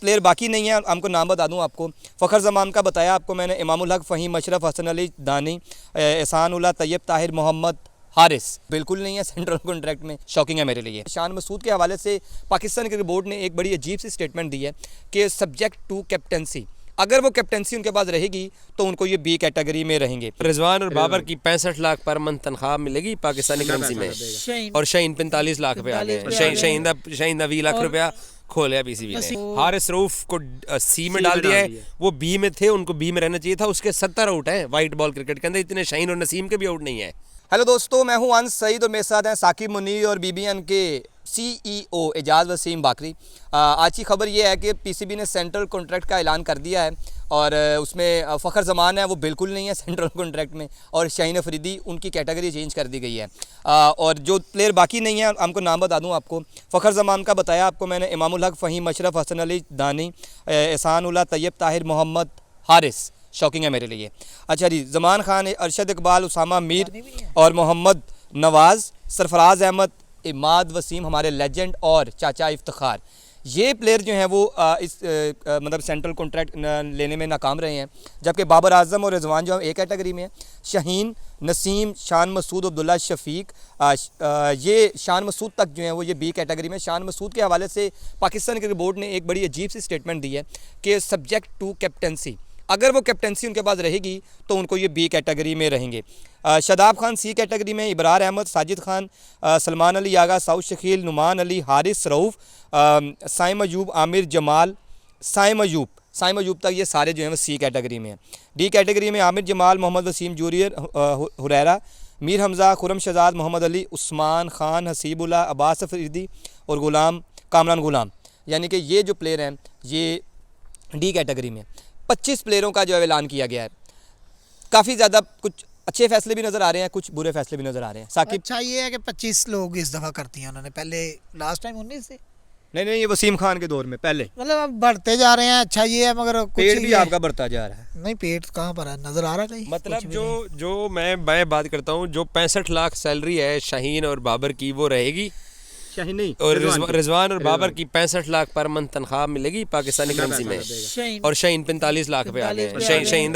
Player बाकी नहीं है हमको नाम बता दूं आपको। फ़खर ज़मान का बताया आपको मैंने, इमामुल हक फ़हीम, अशरफ, हसन अली दानी, एहसान उल्लाह, तैयब ताहिर, मोहम्मद हारिस बिल्कुल नहीं है सेंट्रल कॉन्ट्रैक्ट में। शॉकिंग है मेरे लिए। शान मसूद के हवाले से पाकिस्तान क्रिकेट बोर्ड ने एक बड़ी अजीब सी स्टेटमेंट दी है कि सब्जेक्ट टू कैप्टनसी, अगर वो कैप्टनसी उनके पास रहेगी तो उनको ये बी कैटेगरी में रहेंगे। रिजवान और बाबर की 65 लाख पर मंथ तनख्वाह मिलेगी पाकिस्तानी करेंसी में, और शाहीन 45 लाख रुपए आ गए। शाहीन 20 लाख रुपया खोले पीसीबी ने। हारिस रऊफ को सी में डाल दिया है, वो बी में थे, उनको बी में रहना चाहिए था। उसके 70 आउट हैं वाइट बॉल क्रिकेट के अंदर, इतने शाहीन और नसीम के भी आउट नहीं है। हेलो दोस्तों, मैं हूं अंस सईद और मेरे साथ हैं साकिब मुनीर और बीबीएन के CEO एजाज वसीम बाकरी। आज की खबर ये है कि पीसीबी ने सेंट्रल कॉन्ट्रैक्ट का ऐलान कर दिया है और उसमें फ़खर ज़मान है वो बिल्कुल नहीं है सेंट्रल कॉन्ट्रैक्ट में, और शाहीन अफरीदी उनकी कैटेगरी चेंज कर दी गई है। और जो प्लेयर बाकी नहीं है हमको नाम बता दूं आपको। फ़खर ज़मान का बताया आपको मैंने, इमामुल हक फ़हीम, अशरफ, हसन अली दानी, एहसान उल्लाह, तैयब ताहिर, मोहम्मद हारिस। शॉकिंग है मेरे लिए। अच्छा जी, ज़मान खान, अरशद इकबाल, उसामा मीर और मोहम्मद नवाज़, सरफराज अहमद, इमाद वसीम हमारे लेजेंड और चाचा इफ्तिखार, ये प्लेयर जो हैं वो इस मतलब सेंट्रल कॉन्ट्रैक्ट लेने में नाकाम रहे हैं। जबकि बाबर आजम और रिजवान जो हम ए कैटेगरी में हैं, शाहीन, नसीम, शान मसूद, अब्दुल्ला शफीक, ये शान मसूद तक जो हैं वो ये बी कैटेगरी में। शान मसूद के हवाले से पाकिस्तान क्रिकेट बोर्ड ने एक बड़ी अजीब सी स्टेटमेंट दी है कि सब्जेक्ट टू कैप्टनसी, अगर वो कैप्टनसी उनके पास रहेगी तो उनको ये बी कैटेगरी में रहेंगे। शादाब खान सी कैटेगरी में, इबरार अहमद, साजिद खान, सलमान अली आगा, साउद शकील, नुमान अली, हारिस रऊफ़, साइम अयूब, आमिर जमाल, साइम अयूब तक ये सारे जो हैं वो सी कैटेगरी में हैं। डी कैटेगरी में आमिर जमाल, मोहम्मद वसीम जूनियर, हुरैरा, मीर हमज़ा, खुरम शहजाद, मोहम्मद अली, उस्मान खान, हसीबुल्ला, अब्बास अफरीदी और कामरान गुलाम, यानी कि ये जो प्लेयर हैं ये डी कैटेगरी में। 25 प्लेयरों का जो ऐलान किया गया है। काफ़ी ज़्यादा कुछ अच्छे फैसले भी नज़र आ रहे हैं, कुछ बुरे फैसले भी नज़र आ रहे हैं। साकिब, अच्छा ये है कि 25 लोग इस दफ़ा करती हैं उन्होंने, पहले लास्ट टाइम 19 से नहीं, ये वसीम खान के दौर में पहले, मतलब अब बढ़ते जा रहे हैं। अच्छा ये है, मगर पेट भी आपका बढ़ता जा रहा है। नहीं, पेट कहाँ पर है, नज़र आ रहा कहीं? मतलब जो मैं बात करता हूँ, जो 65 लाख सैलरी है शाहीन और बाबर की वो रहेगी, शाहीन नहीं, और रिजवान और बाबर की 65 लाख पर मंथ तनख्वाह मिलेगी पाकिस्तानी करेंसी में, और शाहीन 45 लाख रुपए आ गए। शाहीन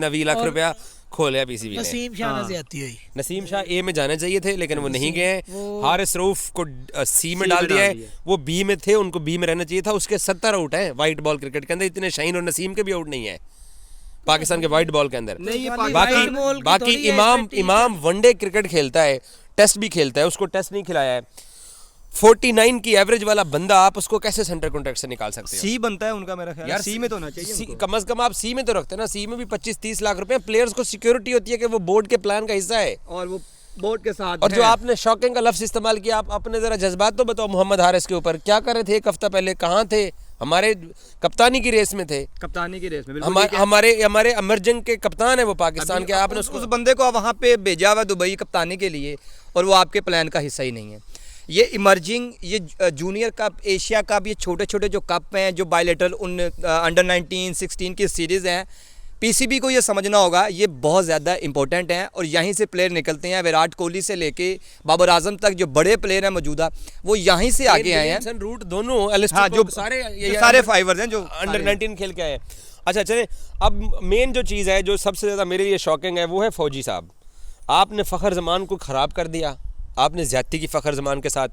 20 लाख रुपया खोले पीसीबी ने। नसीम शाह ए में जाने चाहिए थे लेकिन वो नहीं गए। हारिस रऊफ को सी में डाल दिया है, वो बी में थे, उनको बी में रहना चाहिए था। उसके 70 आउट हैं वाइट बॉल क्रिकेट के अंदर, इतने शाहीन और नसीम के भी आउट नहीं है पाकिस्तान के वाइट बॉल के अंदर। बाकी इमाम वनडे क्रिकेट खेलता है, टेस्ट भी खेलता है, उसको टेस्ट नहीं खिलाया है। 49 की एवरेज वाला बंदा, आप उसको कैसे सेंटर कॉन्ट्रैक्ट से निकाल सकते हो? सी बनता है उनका, मेरा ख्याल यार सी में तो होना चाहिए। कम से कम आप सी में तो रखते हैं ना। सी में भी 25-30 लाख रुपए। प्लेयर्स को सिक्योरिटी होती है कि वो बोर्ड के प्लान का हिस्सा है, और वो बोर्ड के साथ। और जो आपने शॉकिंग का लफ्ज इस्तेमाल किया, आप अपने जरा जज्बात तो बताओ। मोहम्मद हारिस के ऊपर क्या कर रहे थे एक हफ्ता पहले, कहाँ थे? हमारे कप्तानी की रेस में थे, कप्तानी की रेस में हमारे अमरजंग के कप्तान है वो पाकिस्तान के। आपने उस बंदे को वहाँ पे भेजा हुआ दुबई कप्तानी के लिए, और वो आपके प्लान का हिस्सा ही नहीं है। ये इमर्जिंग, ये जूनियर कप, एशिया कप, ये छोटे छोटे जो कप हैं, जो बायलेटरल उन अंडर 19, 16 की सीरीज़ हैं, पीसीबी को ये समझना होगा ये बहुत ज़्यादा इंपॉर्टेंट हैं। और यहीं से प्लेयर निकलते हैं। विराट कोहली से लेके बाबर आजम तक जो बड़े प्लेयर हैं मौजूदा, वो यहीं से आगे आए हैं। रूट दोनों, हाँ, जो सारे फाइवर्स हैं जो अंडर 19 खेल के आए हैं। अच्छा चले, अब मेन जो चीज़ है जो सबसे ज़्यादा मेरे लिए शॉकिंग है वो है फौजी साहब। आपने फ़खर ज़मान को ख़राब कर दिया, आपने ज़्यादती की फ़खर ज़मान के साथ।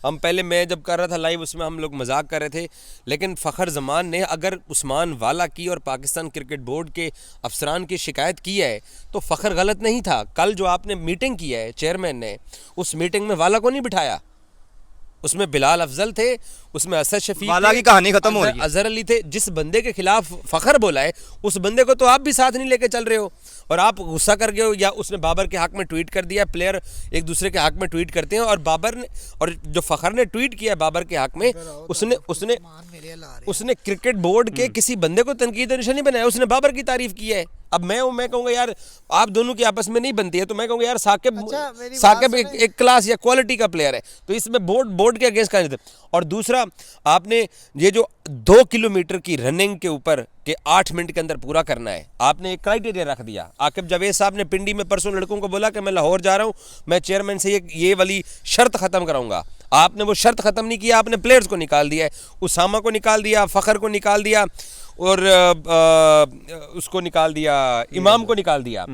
हम पहले, मैं जब कर रहा था लाइव, उसमें हम लोग मजाक कर रहे थे, लेकिन फ़खर ज़मान ने अगर उस्मान वाला की और पाकिस्तान क्रिकेट बोर्ड के अफसरान की शिकायत की है तो फ़खर गलत नहीं था। कल जो आपने मीटिंग की है चेयरमैन ने, उस मीटिंग में वाला को नहीं बिठाया। उसमें बिलाल अफजल थे, उसमें असद शफीक, वाला की कहानी खत्म हो रही है, अजहर अली थे। जिस बंदे के खिलाफ फ़खर बोला है उस बंदे को तो आप भी साथ नहीं लेके चल रहे हो, और आप गुस्सा कर गए हो। या उसने बाबर के हक में ट्वीट कर दिया, प्लेयर एक दूसरे के हक में ट्वीट करते हैं, और बाबर ने, और जो फ़खर ने ट्वीट किया बाबर के हक में, उसने क्रिकेट बोर्ड के किसी बंदे को तनकीद निशानी बनाया, उसने बाबर की तारीफ की है। अब मैं कहूँगा यार आप दोनों की आपस में नहीं बनती है, तो मैं कहूँगा यार साकिब एक क्लास या क्वालिटी का प्लेयर है, तो इसमें बोर्ड के अगेंस्ट का नहीं था। और दूसरा, आपने ये जो 2 किलोमीटर की रनिंग के ऊपर के 8 मिनट के अंदर पूरा करना है, आपने एक क्राइटेरिया रख दिया। आकिब जावेद साहब ने पिंडी में परसों लड़कों को बोला कि मैं लाहौर जा रहा हूँ, मैं चेयरमैन से ये वाली शर्त ख़त्म कराऊंगा। आपने वो शर्त ख़त्म नहीं किया, आपने प्लेयर्स को निकाल दिया है। उसामा को निकाल दिया, फ़खर को निकाल दिया और उसको निकाल दिया, इमाम को निकाल दिया।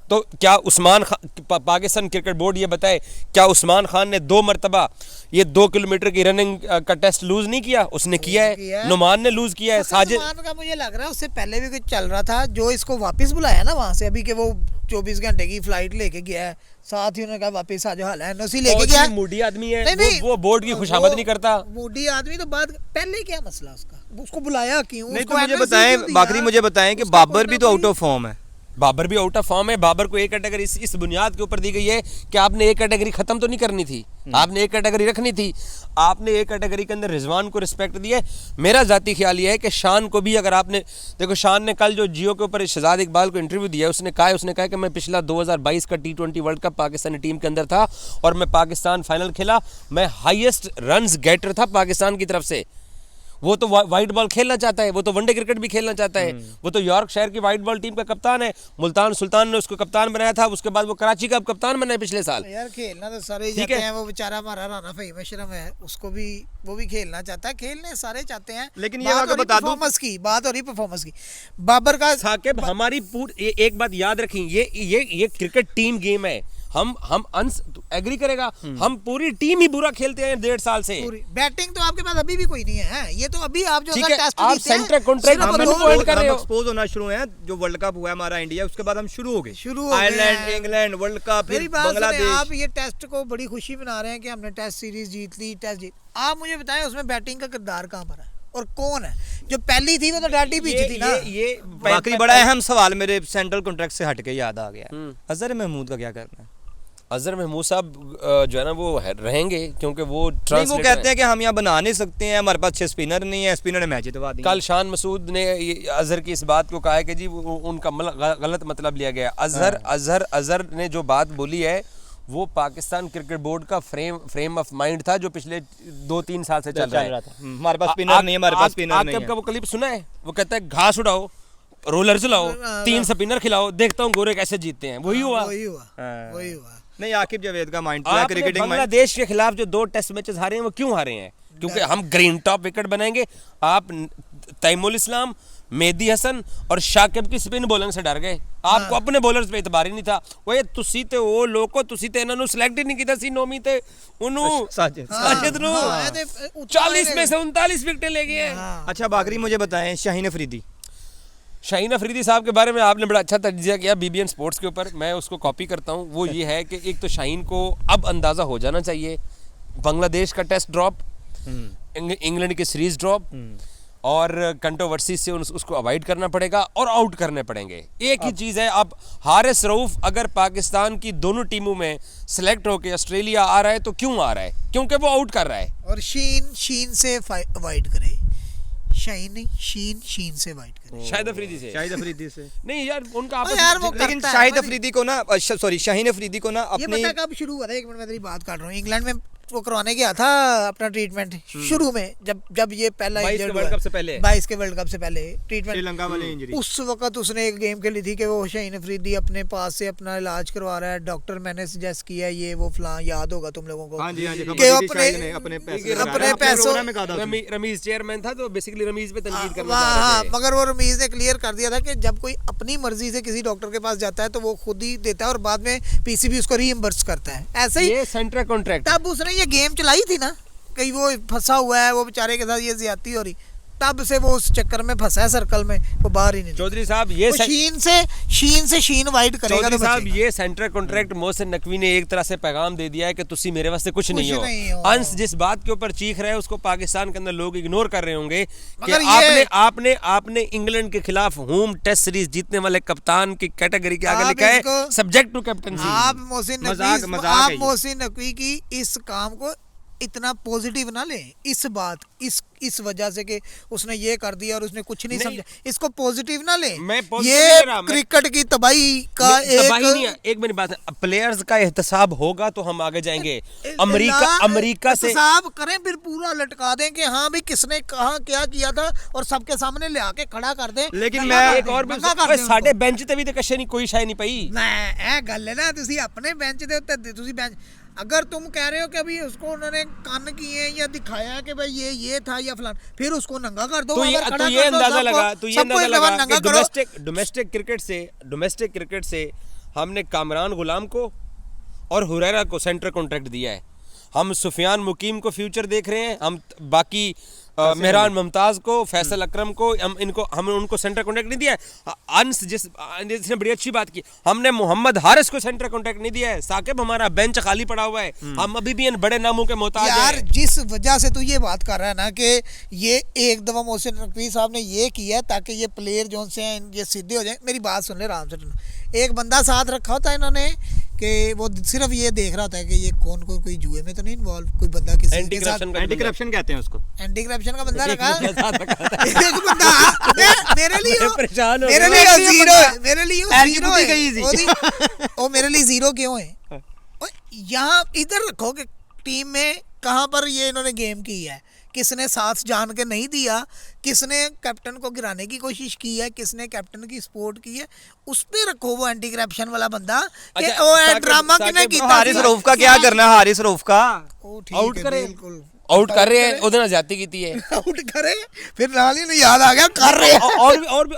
तो क्या उस्मान खान, पाकिस्तान क्रिकेट बोर्ड ये बताए क्या उस्मान खान ने 2 मरतबा ये 2 किलोमीटर की रनिंग का टेस्ट लूज नहीं किया? उसने किया है। नुमान ने लूज किया है। साजिद का मुझे लग रहा है उससे पहले भी कुछ चल रहा था, जो इसको वापस बुलाया ना वहाँ से अभी के, वो 24 घंटे की फ्लाइट लेके गया है, साथ ही उन्होंने कहा वापस आ जाओ, हाल है उसी लेके गया। मूडी आदमी है, वो बोर्ड की खुशामद नहीं करता। मूडी आदमी तो बाद पहले क्या मसला उसको बुलाया क्यों? नहीं तो मुझे बताएं बाकरी, मुझे बताएं कि बाबर भी तो आउट ऑफ फॉर्म है। बाबर भी आउट ऑफ फॉर्म है। बाबर को एक कैटेगरी इस बुनियाद के ऊपर दी गई है कि आपने एक कैटेगरी खत्म तो नहीं करनी थी, आपने एक कैटेगरी रखनी थी। आपने एक कैटेगरी के अंदर रिजवान को रिस्पेक्ट दी है। मेरा जाती ख्याल ये है कि शान को भी अगर आपने देखो, शान ने कल जो जियो के ऊपर शहजाद इकबाल को इंटरव्यू दिया, उसने कहा कि मैं पिछला 2022 का T20 world cup Pakistani team के अंदर था और मैं पाकिस्तान फाइनल खेला, मैं हाईएस्ट रन्स गेटर था पाकिस्तान की तरफ से। वो तो वाइट बॉल खेलना चाहता है, वो तो वनडे क्रिकेट भी खेलना चाहता है, वो तो यॉर्कशायर की वाइट बॉल टीम का कप्तान है। मुल्तान सुल्तान ने उसको कप्तान बनाया था, उसके बाद वो कराची का कप्तान बना है पिछले साल। यार खेलना तो सारे ही चाहते हैं, वो बेचारा हमारा राना फहीम अशरफ है, उसको भी वो भी खेलना चाहता है, खेलने सारे चाहते हैं। लेकिन ये अगर बता दूं, बात हो रही परफॉर्मेंस की। बाबर का साकिब हमारी एक बात याद रखें, ये क्रिकेट टीम गेम है। हम एग्री करेगा, हम पूरी टीम ही बुरा खेलते हैं 1.5 साल से। बैटिंग तो आपके पास अभी भी कोई नहीं है, ये तो अभी आप जो टेस्ट आप सेंटर कॉन्ट्रैक्ट कर रहे हो, एक्सपोज होना शुरू हैं। जो वर्ल्ड कप हुआ हमारा इंडिया, उसके बाद हम शुरू हो गए, आयरलैंड, इंग्लैंड, वर्ल्ड कप, फिर बांग्लादेश। आप ये टेस्ट को बड़ी खुशी मना रहे हैं कि हमने टेस्ट सीरीज जीत ली, आप मुझे बताएं उसमें बैटिंग का किरदार कहाँ पर है और कौन है? जो पहली थी वो तो डाटी पीछे थी ना। ये बाकी बड़ा अहम सवाल मेरे सेंट्रल कॉन्ट्रैक्ट से हटके याद आ गया, अजहर महमूद का क्या करना है? अजहर महमूद साहब जो है ना वो रहेंगे, क्योंकि वो कहते हैं कि हम यहाँ बना नहीं सकते हैं, हमारे पास 6 स्पिनर नहीं है, स्पिनर ने मैच जितवा दिया। कल शान मसूद ने अजहर की इस बात को कहा है कि जी उनका गलत मतलब लिया गया। अजहर ने जो बात बोली है वो पाकिस्तान क्रिकेट बोर्ड का फ्रेम ऑफ माइंड था, जो पिछले 2-3 साल से चल रहा था। हमारे पास स्पिनर नहीं है, हमारे पास स्पिनर नहीं है। आपका वो क्लिप सुना है? वो कहता है घास उड़ाओ, रोलर चलाओ, 3 स्पिनर खिलाओ, देखता हूँ गोरे कैसे जीतते हैं। वही हुआ। नहीं, आकिब जावेद का माइंड था क्रिकेटिंग। बांग्लादेश के खिलाफ जो 2 टेस्ट मैचेस हारे हैं वो क्यों हारे हैं? क्योंकि हम ग्रीन टॉप विकेट बनाएंगे। आप तैमुल इस्लाम, मेहदी हसन और शाकिब की स्पिन बॉलिंग से डर गए। आपको अपने बॉलर्स पे इतबार ही नहीं था। वो तुसी ते वो लोगो तुसी ते इन्हां नूं सिलेक्ट ही नहीं कीता सी नौवीं ते उन्हों साजिद नूं 40 में से 39 विकेटें ले गए हैं। अच्छा बाकरी, मुझे बताएं शाहीन अफरीदी साहब के बारे में आपने बड़ा अच्छा तज्जिया किया BBN स्पोर्ट्स के ऊपर, मैं उसको कॉपी करता हूँ। वो ये है कि एक तो शाहीन को अब अंदाज़ा हो जाना चाहिए, बांग्लादेश का टेस्ट ड्रॉप, इंग्लैंड की सीरीज ड्रॉप और कंट्रोवर्सी से उसको अवॉइड करना पड़ेगा और आउट करने पड़ेंगे। एक ही चीज़ है, अब हारिस रऊफ अगर पाकिस्तान की दोनों टीमों में सिलेक्ट होकर ऑस्ट्रेलिया आ रहा है तो क्यों आ रहा है? क्योंकि वो आउट कर रहा है। और शीन से अवॉइड करे, शीन से वाइट करे, शाहिद अफरीदी से नहीं यार, उनका आपस। लेकिन शाहिद अफरीदी को ना, सॉरी शाहीन अफरीदी को ना अपनी, ये पता कब शुरू हुआ था? 1 मिनट में तेरी बात काट रहा हूँ। इंग्लैंड में वो करवाने गया था अपना ट्रीटमेंट शुरू में, जब ये पहला 22 के वर्ल्ड कप से पहले ट्रीटमेंट, श्रीलंका वाली इंजरी, उस वक्त उसने एक गेम खेली थी कि वो शाहीन अफरीदी अपने पास से अपना इलाज करवा रहा है, डॉक्टर मैंने सजेस्ट किया ये वो फलां, याद होगा तुम लोगों को कि अपने पैसों, रमीज चेयरमैन था तो बेसिकली रमीज पे तनकीद करना। हाँ, मगर वो रमीज ने क्लियर कर दिया था कि जब कोई अपनी मर्जी से किसी डॉक्टर के पास जाता है तो वो खुद ही देता है और बाद में PCB उसको रीइंबर्स करता है। ऐसे ही ये सेंट्रल कॉन्ट्रैक्ट, तब उसने ये गेम चलाई थी ना, कहीं वो फंसा हुआ है, वो बेचारे के साथ ये ज्यादती हो रही, तब से वो उस चक्कर में फंसा है सर्कल में, वो बाहर ही नहीं। चौधरी साहब ये शीन वाइड करेगा। चौधरी साहब ये सेंट्रल कॉन्ट्रैक्ट मोहसिन नकवी ने एक तरह से पैगाम दे दिया है कि तुसी मेरे वास्ते कुछ नहीं हो। अंश जिस बात के ऊपर चीख रहे हैं उसको पाकिस्तान के अंदर लोग इग्नोर कर रहे होंगे कि आपने इंग्लैंड के खिलाफ होम टेस्ट सीरीज जीतने वाले कप्तान की कैटेगरी के आगे लिखा है सब्जेक्ट टू कैप्टनसी। आप मोहसिन नकवी की इस काम को इतना पॉजिटिव ना ले, इस वजह से कि उसने ये कर दिया और उसने कुछ नहीं समझा, इसको पॉजिटिव ना ले। ये क्रिकेट की तबाही का एक मेरी बात है, प्लेयर्स का एहतसाब होगा तो हम आगे जाएंगे। अमेरिका से एहतसाब करें, फिर पूरा लटका दें कि हाँ भाई किसने कहाँ क्या किया था और सबके सामने ले आके खड़ा कर दें। लेकिन मैं एक और भी साढ़े बेंच ते भी तो कशे नहीं कोई शाय नहीं पई ना, ए गल है ना, तुसी अपने बेंच दे उत्ते तुसी बेंच अगर तुम कह रहे हो कि अभी उसको उन्होंने कान किए या दिखाया कि भाई ये था या फलान, फिर उसको नंगा कर दो। तो ये अंदाजा लगा कि डोमेस्टिक क्रिकेट से हमने कामरान गुलाम को और हुरैरा को सेंटर कॉन्ट्रैक्ट दिया है। हम सुफियान मुकीम को फ्यूचर देख रहे हैं, हम बाकी मेहरान मुमताज को, फैसल अकरम को, हम उनको सेंटर कॉन्ट्रैक्ट नहीं दिया है। अंस जिसने बड़ी अच्छी बात की, हमने मोहम्मद हारिस को सेंटर कॉन्ट्रैक्ट नहीं दिया है। साकिब हमारा बेंच खाली पड़ा हुआ है, हम अभी भी इन बड़े नामों के मोहताज हैं। यार जिस वजह से तू ये बात कर रहा है ना कि ये एक दफा मोहसिन नकवी साहब ने ये किया ताकि ये प्लेयर जो से हैं ये सीधे हो जाए। मेरी बात सुन ले आराम से। एक बंदा साथ रखा होता है इन्होंने कि वो सिर्फ ये देख रहा होता है कि ये कौन कोई जुए में तो नहीं इन्वॉल्व, कोई बंदा किसी एंटी करप्शन कहते हैं उसको, एंटी करप्शन का बंदा रखा। एक बंदा मेरे लिए जीरो क्यों है? यहाँ इधर रखो कि टीम में कहाँ पर ये इन्होंने गेम की है, किसने साथ जान के नहीं दिया, किसने कैप्टन को गिराने की कोशिश की है, किसने कैप्टन की सपोर्ट की है, उस पे रखो वो एंटी करप्शन वाला बंदा। अच्छा, वो ड्रामा किने कीता? हारिस रऊफ का क्या करना है? हारिस रऊफ का आउट करे, बिल्कुल आउट कर रहे हैं, उधर ज्यादती की है, आउट करे, फिर नाली ने याद आ गया कर रहे हैं। और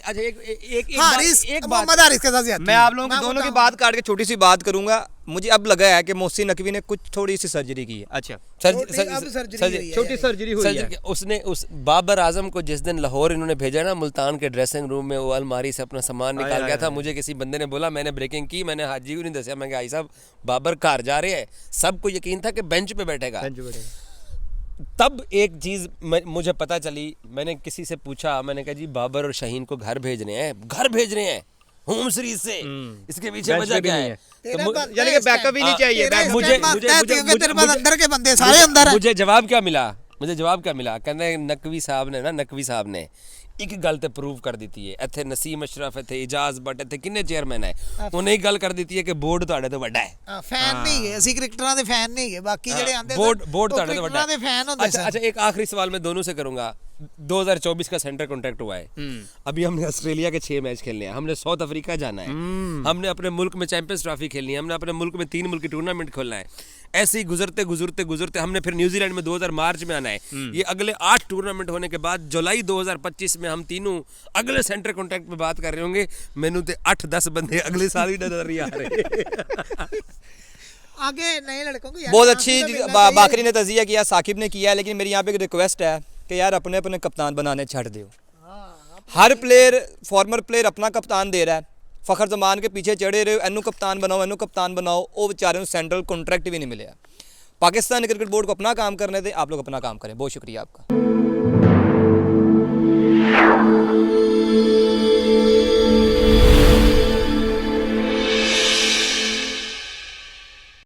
अच्छा एक मोहम्मद हारिस के साथ ज्यादती। मैं आप लोगों की दोनों की बात काट के छोटी सी बात करूंगा। मुझे अब लगा है कि मोहसिन नकवी ने कुछ थोड़ी सी सर्जरी की है। अच्छा, छोटी सर्जरी हुई है। उसने उस बाबर आजम को जिस दिन लाहौर इन्होंने भेजा ना, मुल्तान के ड्रेसिंग रूम में वो अलमारी से अपना सामान निकाल गया था। मुझे किसी बंदे ने बोला, मैंने ब्रेकिंग की, मैंने हाजी को नहीं दसिया, मैं भाई साहब बाबर घर जा रहे हैं, सबको यकीन था कि बेंच पे बैठेगा। तब एक चीज मुझे पता चली, मैंने किसी से पूछा, मैंने कहा जी बाबर और शाहीन को घर भेज रहे हैं होम सीरीज से, इसके पीछे वजह क्या है? यानी कि बैकअप ही नहीं चाहिए। मुझे जवाब क्या मिला? कहते नकवी साहब ने एक गल ते प्रूव कर दी है। इत्थे नसीम अशरफ, इत्थे इजाज बट, इत्थे किन्ने चेयरमैन है, उन्हें गल कर दी है कि बोर्ड तुहाडे तो वड्डा है। फैन नहीं है, ਅਸੀਂ ਕ੍ਰਿਕਟਰਾਂ ਦੇ ਫੈਨ ਨਹੀਂ ਹੈ, ਬਾਕੀ ਜਿਹੜੇ ਆਂਦੇ बोर्ड तुहाडे तो वड्डा है फैन होंदे। अच्छा, एक आखिरी सवाल मैं दोनों से करूंगा। 2024 का सेंटर कॉन्ट्रैक्ट हुआ है, अभी हमने ऑस्ट्रेलिया के 6 मैच खेलने हैं, हमने साउथ अफ्रीका जाना है, हमने अपने मुल्क में चैंपियंस ट्रॉफी खेलनी है, हमने अपने मुल्क में 3 मुल्की टूर्नामेंट खोलना है। ऐसे ही गुजरते हमने फिर न्यूजीलैंड में 2000 मार्च में आना है। ये अगले 8 टूर्नामेंट होने के बाद जुलाई 2025 में हम तीनों अगले सेंटर कॉन्ट्रैक्ट पे बात कर रहे होंगे। मैनू तो 8-10 बंदे अगले साल ही नजर नहीं आ रहे। आगे नए लड़कों को बहुत अच्छी बाकरी ने तजिया किया, साकिब ने किया, लेकिन मेरी यहाँ पे एक रिक्वेस्ट है कि यार अपने अपने कप्तान बनाने छड़ दो। हर प्लेयर, फॉर्मर प्लेयर अपना कप्तान दे रहा है, फखर जमान के पीछे चढ़े रहे हो, एनू कप्तान बनाओ, वो बेचारे सेंट्रल कॉन्ट्रैक्ट भी नहीं मिले। पाकिस्तान क्रिकेट बोर्ड को अपना काम करने दें, आप लोग अपना काम करें। बहुत शुक्रिया आपका।